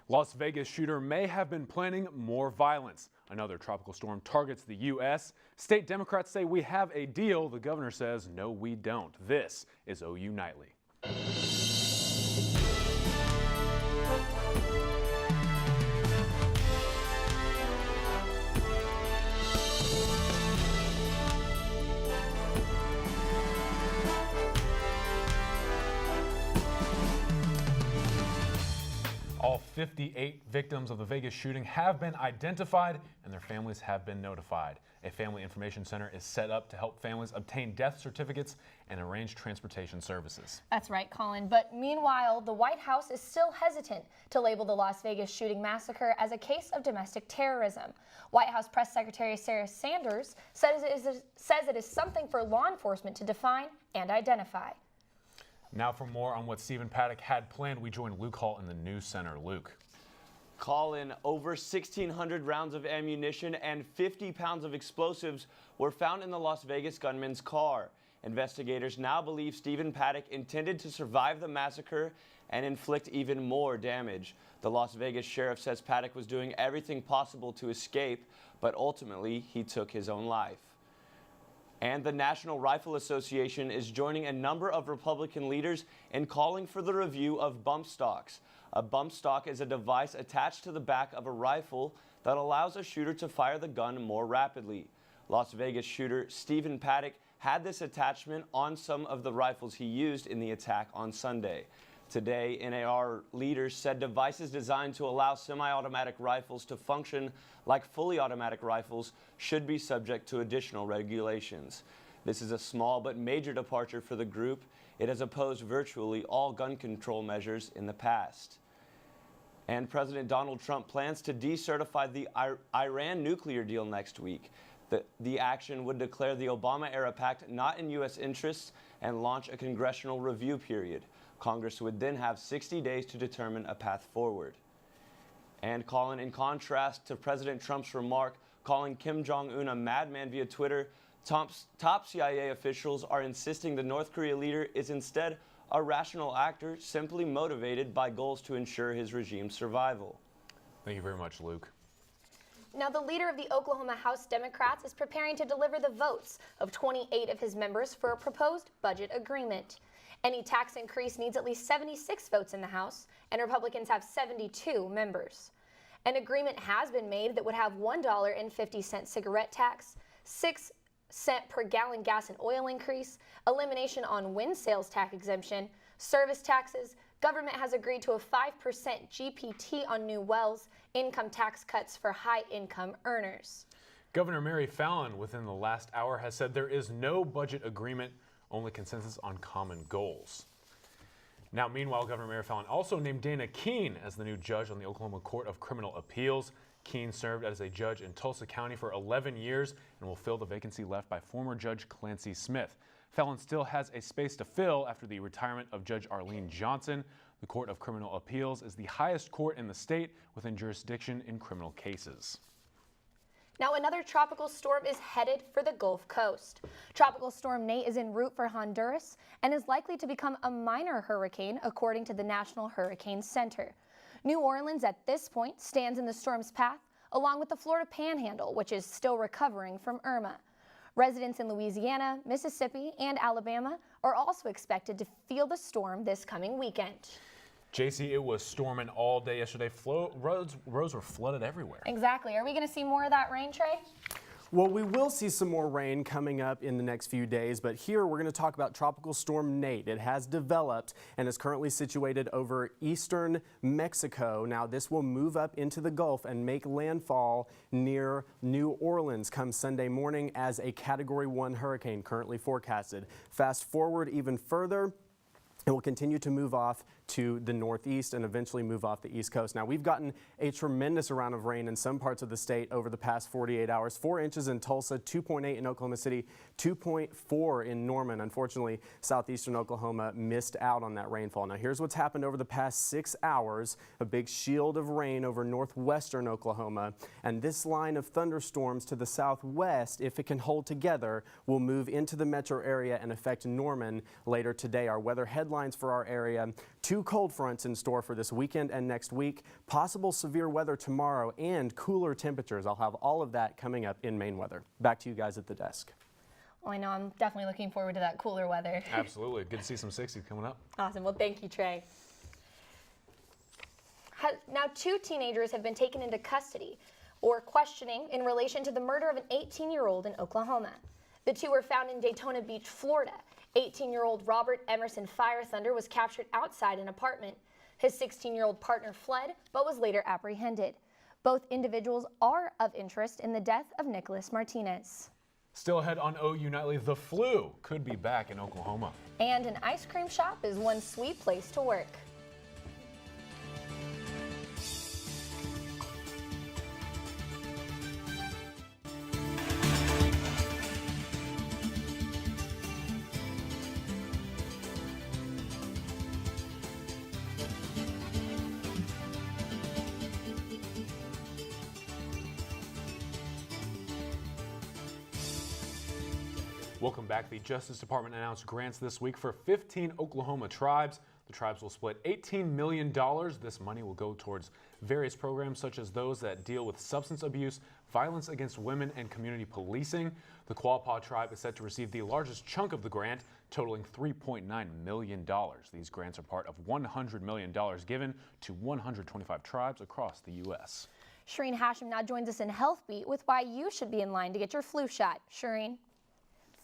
Las Vegas shooter may have been planning more violence. Another tropical storm targets the U.S. State Democrats say we have a deal. The governor says, no, we don't. This is OU Nightly. All 58 victims of the Vegas shooting have been identified and their families have been notified. A family information center is set up to help families obtain death certificates and arrange transportation services. That's right, Collin. But meanwhile, the White House is still hesitant to label the Las Vegas shooting massacre as a case of domestic terrorism. White House Press Secretary Sarah Sanders says it is something for law enforcement to define and identify. Now for more on what Stephen Paddock had planned, we join Luke Hall in the News Center. Luke. Collin, over 1,600 rounds of ammunition and 50 pounds of explosives were found in the Las Vegas gunman's car. Investigators now believe Stephen Paddock intended to survive the massacre and inflict even more damage. The Las Vegas sheriff says Paddock was doing everything possible to escape, but ultimately he took his own life. And the National Rifle Association is joining a number of Republican leaders in calling for the review of bump stocks. A bump stock is a device attached to the back of a rifle that allows a shooter to fire the gun more rapidly. Las Vegas shooter Stephen Paddock had this attachment on some of the rifles he used in the attack on Sunday. Today, NAR leaders said devices designed to allow semi-automatic rifles to function like fully automatic rifles should be subject to additional regulations. This is a small but major departure for the group. It has opposed virtually all gun control measures in the past. And President Donald Trump plans to decertify the Iran nuclear deal next week. The action would declare the Obama-era pact not in U.S. interests and launch a congressional review period. Congress would then have 60 days to determine a path forward. And Collin, in contrast to President Trump's remark calling Kim Jong-un a madman via Twitter, top CIA officials are insisting the North Korea leader is instead a rational actor simply motivated by goals to ensure his regime's survival. Thank you very much, Luke. Now, the leader of the Oklahoma House Democrats is preparing to deliver the votes of 28 of his members for a proposed budget agreement. Any tax increase needs at least 76 votes in the House, and Republicans have 72 members. An agreement has been made that would have $1.50 cigarette tax, 6-cent per gallon gas and oil increase, elimination on wind sales tax exemption, service taxes. Government has agreed to a 5% GPT on new wells, income tax cuts for high-income earners. Governor Mary Fallin, within the last hour, has said there is no budget agreement, only consensus on common goals. Now, meanwhile, Governor Mary Fallin also named Dana Keene as the new judge on the Oklahoma Court of Criminal Appeals. Keene served as a judge in Tulsa County for 11 years and will fill the vacancy left by former Judge Clancy Smith. Fallin still has a space to fill after the retirement of Judge Arlene Johnson. The Court of Criminal Appeals is the highest court in the state within jurisdiction in criminal cases. Now, another tropical storm is headed for the Gulf Coast. Tropical Storm Nate is en route for Honduras and is likely to become a minor hurricane, according to the National Hurricane Center. New Orleans at this point stands in the storm's path, along with the Florida Panhandle, which is still recovering from Irma. Residents in Louisiana, Mississippi, and Alabama are also expected to feel the storm this coming weekend. Jaycie, it was storming all day yesterday. Roads were flooded everywhere. Exactly. Are we going to see more of that rain, Trey? Well, we will see some more rain coming up in the next few days, but here we're going to talk about Tropical Storm Nate. It has developed and is currently situated over eastern Mexico. Now, this will move up into the Gulf and make landfall near New Orleans come Sunday morning as a Category 1 hurricane currently forecasted. Fast forward even further, it will continue to move off to the northeast and eventually move off the east coast. Now, we've gotten a tremendous amount of rain in some parts of the state over the past 48 hours. 4 inches in Tulsa, 2.8 in Oklahoma City, 2.4 in Norman. Unfortunately, southeastern Oklahoma missed out on that rainfall. Now, here's what's happened over the past 6 hours. A big shield of rain over northwestern Oklahoma. And this line of thunderstorms to the southwest, if it can hold together, will move into the metro area and affect Norman later today. Our weather headlines for our area: 2 2 cold fronts in store for this weekend and next week. Possible severe weather tomorrow and cooler temperatures. I'll have all of that coming up in Maine weather. Back to you guys at the desk. Well, I know I'm definitely looking forward to that cooler weather. Absolutely. Good to see some 60s coming up. Awesome. Well, thank you, Trey. Now, 2 teenagers have been taken into custody or questioning in relation to the murder of an 18-year-old in Oklahoma. The 2 were found in Daytona Beach, Florida. 18-year-old Robert Emerson Firethunder was captured outside an apartment. His 16-year-old partner fled, but was later apprehended. Both individuals are of interest in the death of Nicholas Martinez. Still ahead on OU Nightly, the flu could be back in Oklahoma. And an ice cream shop is one sweet place to work. Welcome back. The Justice Department announced grants this week for 15 Oklahoma tribes. The tribes will split $18 million. This money will go towards various programs such as those that deal with substance abuse, violence against women, and community policing. The Quapaw tribe is set to receive the largest chunk of the grant, totaling $3.9 million. These grants are part of $100 million given to 125 tribes across the U.S. Shereen Hashem now joins us in Health Beat with why you should be in line to get your flu shot. Shereen.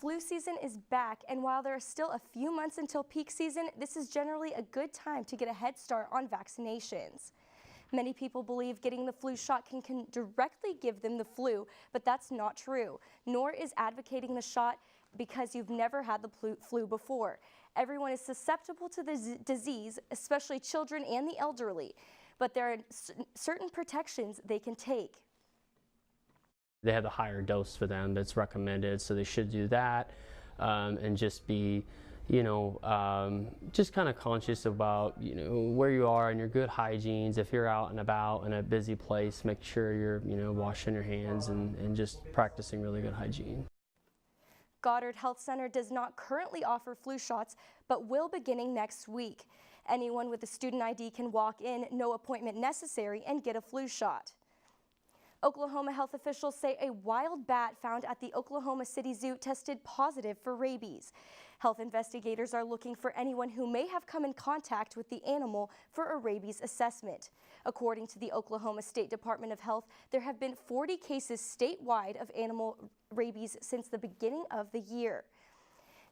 Flu season is back, and while there are still a few months until peak season, this is generally a good time to get a head start on vaccinations. Many people believe getting the flu shot can directly give them the flu, but that's not true, nor is advocating the shot because you've never had the flu before. Everyone is susceptible to the disease, especially children and the elderly, but there are certain protections they can take. They have a higher dose for them that's recommended, so they should do that and just be, just kind of conscious about, where you are and your good hygienes. If you're out and about in a busy place, make sure you're, washing your hands and just practicing really good hygiene. Goddard Health Center does not currently offer flu shots, but will beginning next week. Anyone with a student ID can walk in, no appointment necessary, and get a flu shot. Oklahoma health officials say a wild bat found at the Oklahoma City Zoo tested positive for rabies. Health investigators are looking for anyone who may have come in contact with the animal for a rabies assessment. According to the Oklahoma State Department of Health, there have been 40 cases statewide of animal rabies since the beginning of the year.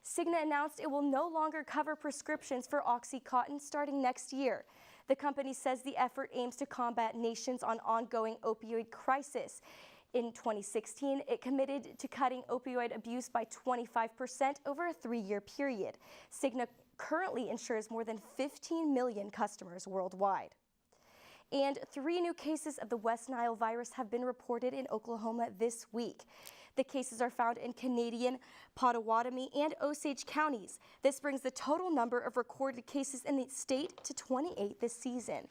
Cigna announced it will no longer cover prescriptions for OxyContin starting next year. The company says the effort aims to combat nations on ongoing opioid crisis. In 2016, it committed to cutting opioid abuse by 25% over a 3-year period. Cigna currently insures more than 15 million customers worldwide. And 3 new cases of the West Nile virus have been reported in Oklahoma this week. The cases are found in Canadian, Pottawatomie, and Osage counties. This brings the total number of recorded cases in the state to 28 this season.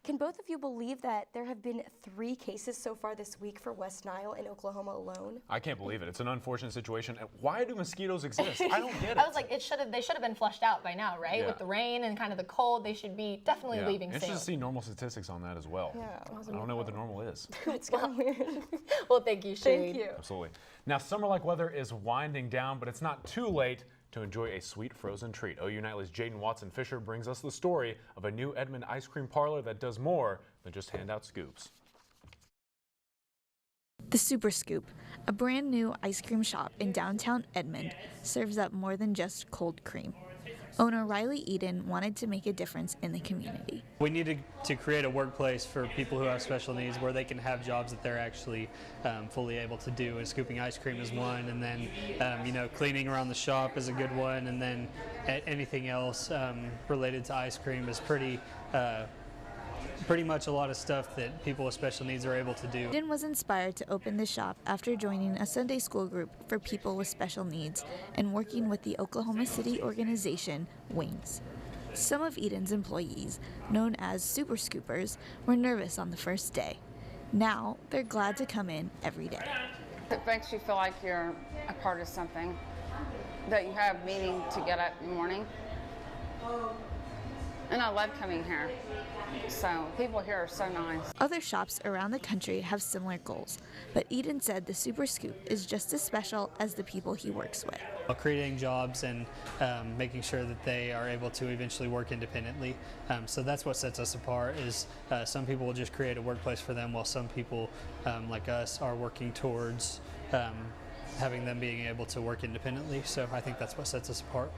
Can both of you believe that there have been 3 cases so far this week for West Nile in Oklahoma alone? I can't believe it. It's an unfortunate situation. Why do mosquitoes exist? I don't get it. I was like, they should have been flushed out by now, right? Yeah. With the rain and kind of the cold, they should be definitely leaving soon. Interesting to see normal statistics on that as well. Yeah. I don't know what the normal is. It's kind of weird. Well, thank you, Shereen. Thank you. Absolutely. Now, summer-like weather is winding down, but it's not too late to enjoy a sweet frozen treat. OU Nightly's Jaden Watson-Fisher brings us the story of a new Edmond ice cream parlor that does more than just hand out scoops. The Super Scoop, a brand new ice cream shop in downtown Edmond, serves up more than just cold cream. Owner Riley Eden wanted to make a difference in the community. We needed to create a workplace for people who have special needs where they can have jobs that they're actually fully able to do, and scooping ice cream is one, and then cleaning around the shop is a good one, and then anything else related to ice cream is pretty much a lot of stuff that people with special needs are able to do. Eden was inspired to open the shop after joining a Sunday school group for people with special needs and working with the Oklahoma City organization Wings. Some of Eden's employees, known as Super Scoopers, were nervous on the first day. Now they're glad to come in every day. It makes you feel like you're a part of something, that you have meaning to get up in the morning. And I love coming here. So people here are so nice. Other shops around the country have similar goals, but Eden said the Super Scoop is just as special as the people he works with. Creating jobs and making sure that they are able to eventually work independently. So that's what sets us apart is some people will just create a workplace for them while some people like us are working towards having them being able to work independently. So I think that's what sets us apart.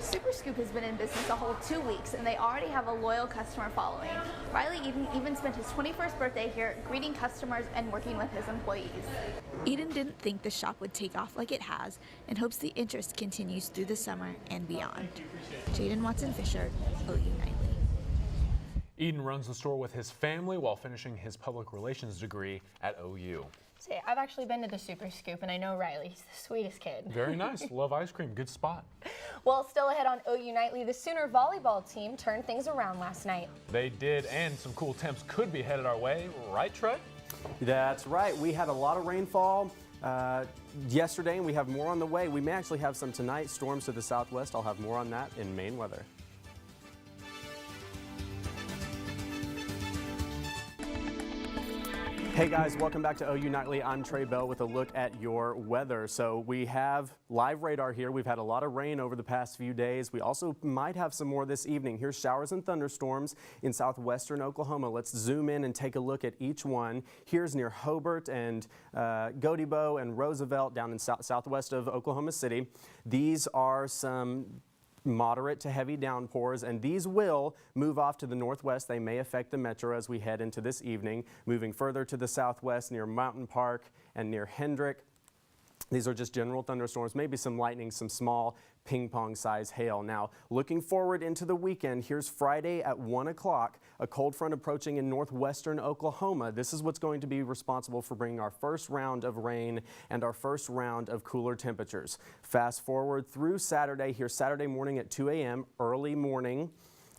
Super Scoop has been in business a whole 2 weeks, and they already have a loyal customer following. Riley even spent his 21st birthday here greeting customers and working with his employees. Eden didn't think the shop would take off like it has and hopes the interest continues through the summer and beyond. Jaden Watson-Fisher, OU Nightly. Eden runs the store with his family while finishing his public relations degree at OU. Say, I've actually been to the Super Scoop, and I know Riley. He's the sweetest kid. Very nice. Love ice cream. Good spot. Well, still ahead on OU Nightly, the Sooner volleyball team turned things around last night. They did, and some cool temps could be headed our way. Right, Trey? That's right. We had a lot of rainfall yesterday, and we have more on the way. We may actually have some tonight. Storms to the southwest. I'll have more on that in Maine weather. Hey guys, welcome back to OU Nightly. I'm Trey Bell with a look at your weather. So we have live radar here. We've had a lot of rain over the past few days. We also might have some more this evening. Here's showers and thunderstorms in southwestern Oklahoma. Let's zoom in and take a look at each one. Here's near Hobart and Godebo and Roosevelt down in southwest of Oklahoma City. These are some moderate to heavy downpours, and these will move off to the northwest. They may affect the metro as we head into this evening, moving further to the southwest near Mountain Park and near Hendrick. These are just general thunderstorms, maybe some lightning, some small ping-pong size hail. Now, looking forward into the weekend, here's Friday at 1 o'clock, a cold front approaching in northwestern Oklahoma. This is what's going to be responsible for bringing our first round of rain and our first round of cooler temperatures. Fast forward through Saturday. Here's Saturday morning at 2 a.m., early morning.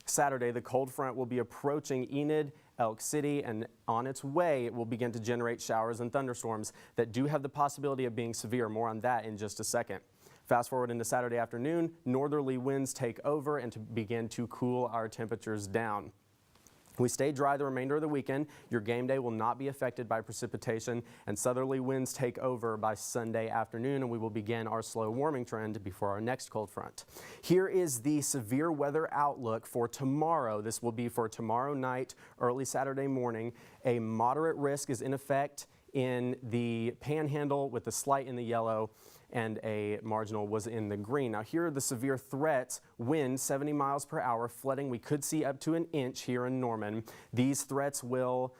Saturday, the cold front will be approaching Enid, Elk City, and on its way, it will begin to generate showers and thunderstorms that do have the possibility of being severe. More on that in just a second. Fast forward into Saturday afternoon, northerly winds take over and to begin to cool our temperatures down. We stay dry the remainder of the weekend. Your game day will not be affected by precipitation, and southerly winds take over by Sunday afternoon, and we will begin our slow warming trend before our next cold front. Here is the severe weather outlook for tomorrow. This will be for tomorrow night, early Saturday morning. A moderate risk is in effect in the Panhandle with the slight in the yellow, and a marginal was in the green. Now here are the severe threats. Wind 70 miles per hour, flooding. We could see up to an inch here in Norman. These threats will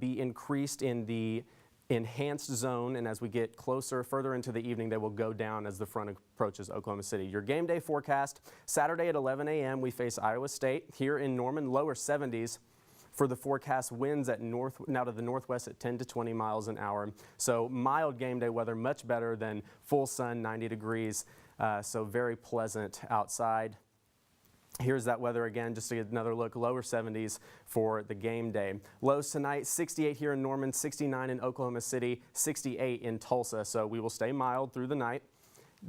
be increased in the enhanced zone, and as we get closer, further into the evening, they will go down as the front approaches Oklahoma City. Your game day forecast, Saturday at 11 a.m. we face Iowa State. Here in Norman, lower 70s. For the forecast, winds at now to the northwest at 10 to 20 miles an hour. So mild game day weather, much better than full sun, 90 degrees. So very pleasant outside. Here's that weather again, just to get another look, lower 70s for the game day. Lows tonight, 68 here in Norman, 69 in Oklahoma City, 68 in Tulsa. So we will stay mild through the night.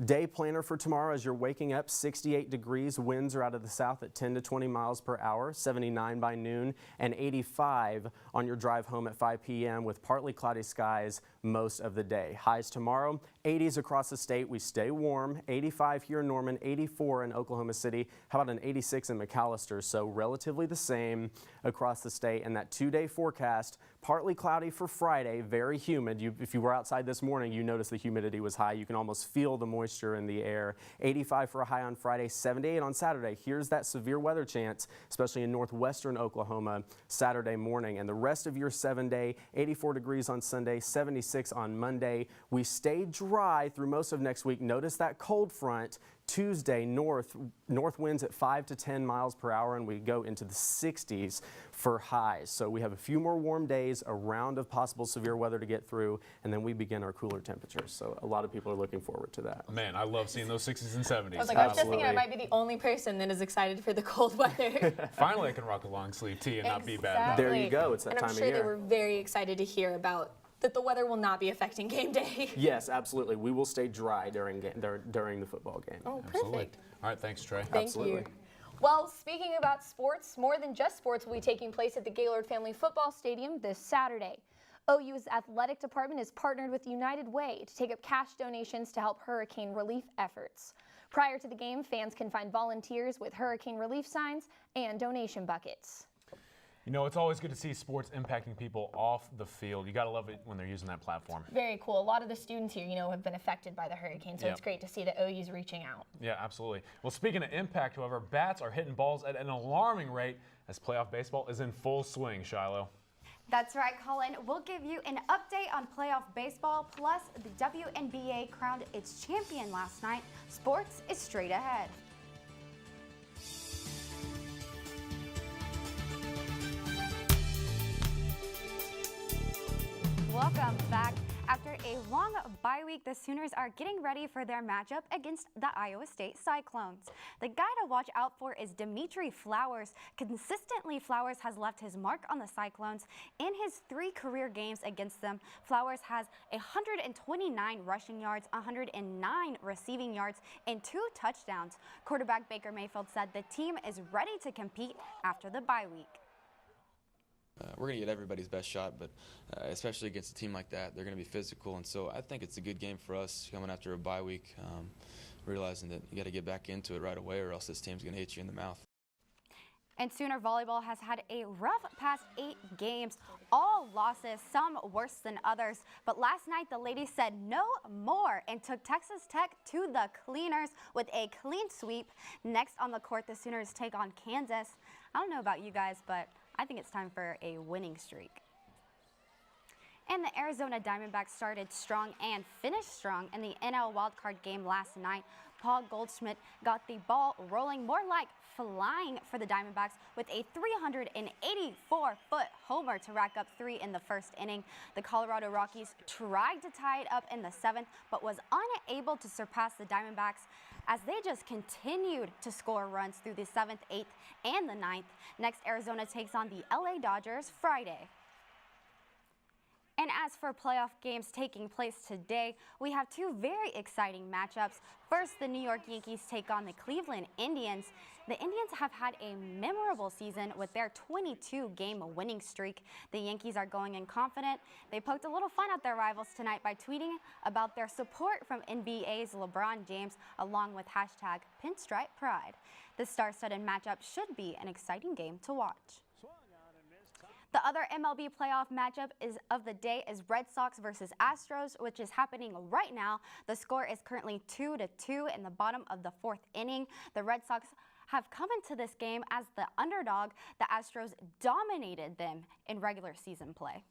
Day planner for tomorrow as you're waking up, 68 degrees, winds are out of the south at 10 to 20 miles per hour, 79 by noon, and 85 on your drive home at 5 p.m. with partly cloudy skies most of the day. Highs tomorrow, 80s across the state. We stay warm, 85 here in Norman, 84 in Oklahoma City. How about an 86 in McAllister? So relatively the same across the state. And that 2-day forecast, partly cloudy for Friday, very humid. If you were outside this morning, you noticed the humidity was high. You can almost feel the moisture in the air. 85 for a high on Friday, 78 on Saturday. Here's that severe weather chance, especially in northwestern Oklahoma, Saturday morning. And the rest of your 7-day, 84 degrees on Sunday, 76 on Monday. We stay dry through most of next week. Notice that cold front. Tuesday, north winds at 5 to 10 miles per hour, and we go into the 60s for highs. So we have a few more warm days, a round of possible severe weather to get through, and then we begin our cooler temperatures. So a lot of people are looking forward to that. Man, I love seeing those 60s and 70s. I was like, I was just thinking I might be the only person that is excited for the cold weather. Finally, I can rock a long sleeve tee and not be bad. There you go. It's that time of year. And I'm sure they were very excited to hear about that the weather will not be affecting game day. Yes, absolutely. We will stay dry during the football game. Oh, Absolutely. perfect. All right, thanks, Trey. Thank you. Well, speaking about sports, more than just sports will be taking place at the Gaylord Family Football Stadium this Saturday. OU's athletic department is partnered with United Way to take up cash donations to help hurricane relief efforts. Prior to the game, fans can find volunteers with hurricane relief signs and donation buckets. You know, it's always good to see sports impacting people off the field. You got to love it when they're using that platform. Very cool. A lot of the students here, have been affected by the hurricane, so it's great to see that OU's reaching out. Yeah, absolutely. Well, speaking of impact, however, bats are hitting balls at an alarming rate as playoff baseball is in full swing, Shiloh. That's right, Collin. We'll give you an update on playoff baseball, plus the WNBA crowned its champion last night. Sports is straight ahead. Welcome back. After a long bye week, the Sooners are getting ready for their matchup against the Iowa State Cyclones. The guy to watch out for is Dimitri Flowers. Consistently, Flowers has left his mark on the Cyclones. In his 3 career games against them, Flowers has 129 rushing yards, 109 receiving yards, and 2 touchdowns. Quarterback Baker Mayfield said the team is ready to compete after the bye week. We're going to get everybody's best shot, but especially against a team like that, they're going to be physical. And so I think it's a good game for us coming after a bye week, realizing that you got to get back into it right away or else this team's going to hit you in the mouth. And Sooner volleyball has had a rough past 8 games, all losses, some worse than others. But last night, the ladies said no more and took Texas Tech to the cleaners with a clean sweep. Next on the court, the Sooners take on Kansas. I don't know about you guys, but I think it's time for a winning streak. And the Arizona Diamondbacks started strong and finished strong in the NL wildcard game last night. Paul Goldschmidt got the ball rolling, more like flying for the Diamondbacks with a 384-foot homer to rack up 3 in the first inning. The Colorado Rockies tried to tie it up in the 7th, but was unable to surpass the Diamondbacks as they just continued to score runs through the 7th, 8th, and the 9th. Next, Arizona takes on the LA Dodgers Friday. And as for playoff games taking place today, we have 2 very exciting matchups. First, the New York Yankees take on the Cleveland Indians. The Indians have had a memorable season with their 22-game winning streak. The Yankees are going in confident. They poked a little fun at their rivals tonight by tweeting about their support from NBA's LeBron James, along with hashtag Pinstripe Pride. The star-studded matchup should be an exciting game to watch. The other MLB playoff matchup of the day is Red Sox versus Astros, which is happening right now. The score is currently 2-2 in the bottom of the 4th inning. The Red Sox have come into this game as the underdog. The Astros dominated them in regular season play.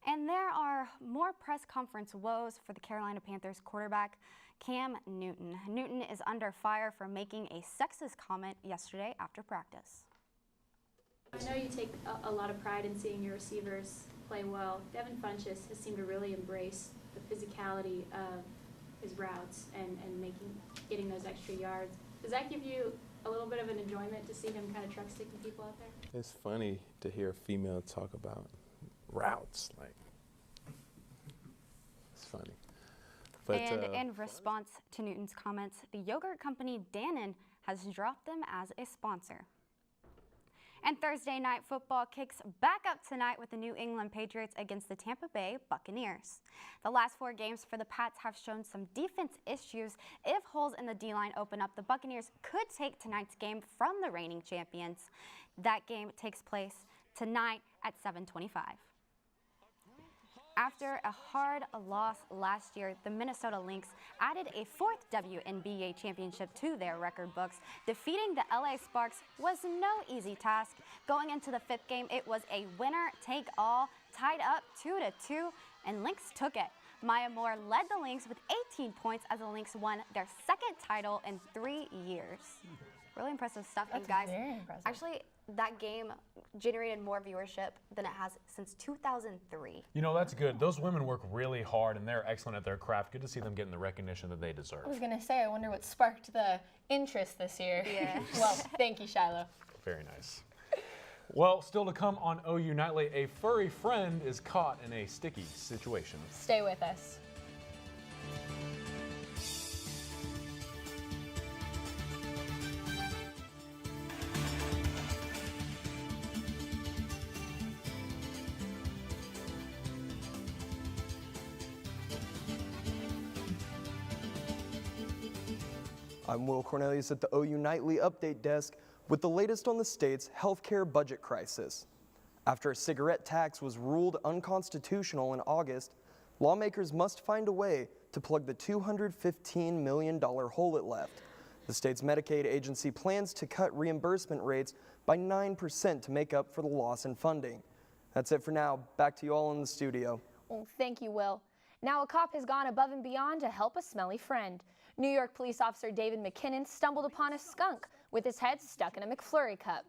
And there are more press conference woes for the Carolina Panthers quarterback Cam Newton. Newton is under fire for making a sexist comment yesterday after practice. I know you take a lot of pride in seeing your receivers play well. Devin Funchess has seemed to really embrace the physicality of his routes and getting those extra yards. Does that give you a little bit of an enjoyment to see him kind of truck sticking people out there? It's funny to hear a female talk about routes. Like, it's funny. But, and in response to Newton's comments, the yogurt company Dannon has dropped them as a sponsor. And Thursday night football kicks back up tonight with the New England Patriots against the Tampa Bay Buccaneers. The last 4 games for the Pats have shown some defense issues. If holes in the D-line open up, the Buccaneers could take tonight's game from the reigning champions. That game takes place tonight at 7:25. After a hard loss last year, the Minnesota Lynx added a 4th WNBA championship to their record books. Defeating the LA Sparks was no easy task. Going into the 5th game, it was a winner-take-all, tied up 2-2, and Lynx took it. Maya Moore led the Lynx with 18 points as the Lynx won their 2nd title in 3 years. Really impressive stuff, That's guys. very impressive. Actually, that game generated more viewership than it has since 2003. You know, that's good. Those women work really hard, and they're excellent at their craft. Good to see them getting the recognition that they deserve. I was going to say, I wonder what sparked the interest this year. Yeah. Well, thank you, Shiloh. Very nice. Well, still to come on OU Nightly, a furry friend is caught in a sticky situation. Stay with us. I'm Will Cornelius at the OU Nightly Update Desk with the latest on the state's healthcare budget crisis. After a cigarette tax was ruled unconstitutional in August, lawmakers must find a way to plug the $215 million hole it left. The state's Medicaid agency plans to cut reimbursement rates by 9% to make up for the loss in funding. That's it for now. Back to you all in the studio. Well, thank you, Will. Now a cop has gone above and beyond to help a smelly friend. New York police officer David McKinnon stumbled upon a skunk with his head stuck in a McFlurry cup.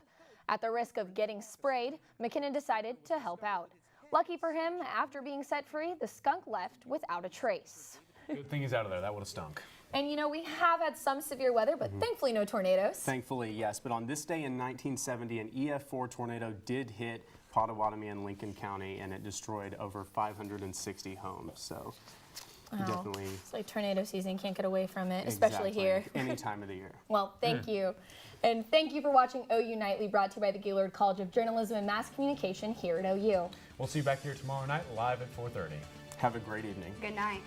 At the risk of getting sprayed, McKinnon decided to help out. Lucky for him, after being set free, the skunk left without a trace. Good thing he's out of there. That would have stunk. And you know, we have had some severe weather, but thankfully no tornadoes. Thankfully, yes. But on this day in 1970, an EF4 tornado did hit Pottawatomie and Lincoln County, and it destroyed over 560 homes. So definitely. It's like tornado season, can't get away from it, especially here. Any time of the year. Well, thank you. And thank you for watching OU Nightly, brought to you by the Gaylord College of Journalism and Mass Communication here at OU. We'll see you back here tomorrow night, live at 4:30. Have a great evening. Good night.